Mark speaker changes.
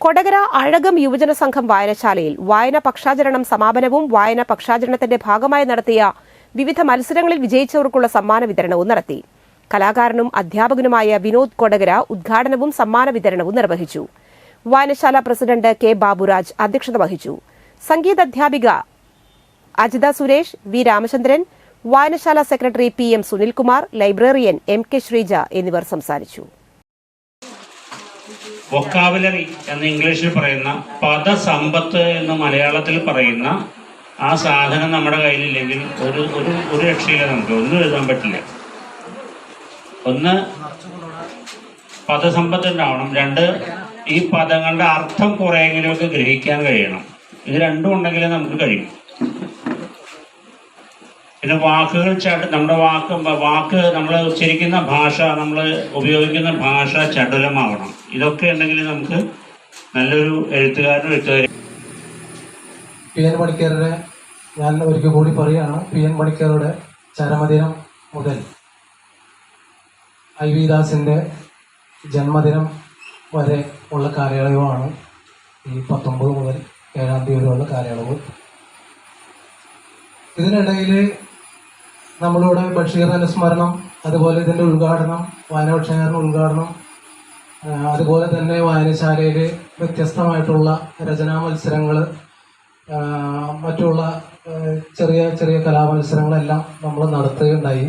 Speaker 1: കൊടകര അഴകം യുവജന സംഘം വായനശാലയിൽ വായന പക്ഷാചരണം സമാപനവും വായന പക്ഷാചരണത്തിന്റെ ഭാഗമായി നടത്തിയ വിവിധ മത്സരങ്ങളിൽ വിജയിച്ചവർക്കുള്ള സമ്മാന വിതരണവും നടത്തി. കലാകാരനും അധ്യാപകനുമായ വിനോദ് കൊടകര ഉദ്ഘാടനവും സമ്മാന വിതരണവും നിർവഹിച്ചു. വായനശാല പ്രസിഡന്റ് കെ ബാബുരാജ് അധ്യക്ഷത വഹിച്ചു. സംഗീതാധ്യാപിക അജിത സുരേഷ്, വി രാമചന്ദ്രൻ, വായനശാല secretary P M Sunilkumar, librarian M K Sreeja എന്നിവർ സംസാരിച്ചു.
Speaker 2: വൊക്കാബുലറി എന്ന് ഇംഗ്ലീഷിൽ പറയുന്ന പദസമ്പത്ത് എന്ന് മലയാളത്തിൽ പറയുന്ന ആ സാധനം നമ്മുടെ കയ്യിലില്ലെങ്കിൽ ഒരു രക്ഷയില്ല. നമുക്ക് ഒന്നും എഴുതാൻ പറ്റില്ല. ഒന്ന്, പദസമ്പത്ത് ഉണ്ടാവണം. രണ്ട്, ഈ പദങ്ങളുടെ അർത്ഥം കുറെയെങ്കിലുമൊക്കെ ഗ്രഹിക്കാൻ കഴിയണം. ഇത് രണ്ടും ഉണ്ടെങ്കിലേ നമുക്ക് കഴിയും. പിന്നെ വാക്കുകൾ നമ്മുടെ വാക്ക് നമ്മൾ ഉച്ചരിക്കുന്ന ഭാഷ, നമ്മൾ ഉപയോഗിക്കുന്ന ഭാഷ ചടുലമാവണം. ഇതൊക്കെ ഉണ്ടെങ്കിൽ നമുക്ക് നല്ലൊരു എഴുത്തുകാരി.
Speaker 3: പി എൻ പണിക്കരുടെ ഞാൻ ഒരിക്കൽ കൂടി പറയുകയാണ്, പി എൻ പണിക്കരുടെ ചരമദിനം മുതൽ ഐ വി ദാസിൻ്റെ ജന്മദിനം വരെ ഉള്ള കാലയളവാണ് ഈ 19 മുതൽ 7 തീയതി വരെയുള്ള കാലയളവ്. ഇതിനിടയിൽ നമ്മളിവിടെ ബഷീർ അനുസ്മരണം, അതുപോലെ ഇതിൻ്റെ ഉദ്ഘാടനം, വായനപക്ഷാചരണ ഉദ്ഘാടനം, അതുപോലെ തന്നെ വായനശാലയിൽ വ്യത്യസ്തമായിട്ടുള്ള രചനാ മത്സരങ്ങൾ, മറ്റുള്ള ചെറിയ ചെറിയ കലാമത്സരങ്ങളെല്ലാം നമ്മൾ നടത്തുകയുണ്ടായി.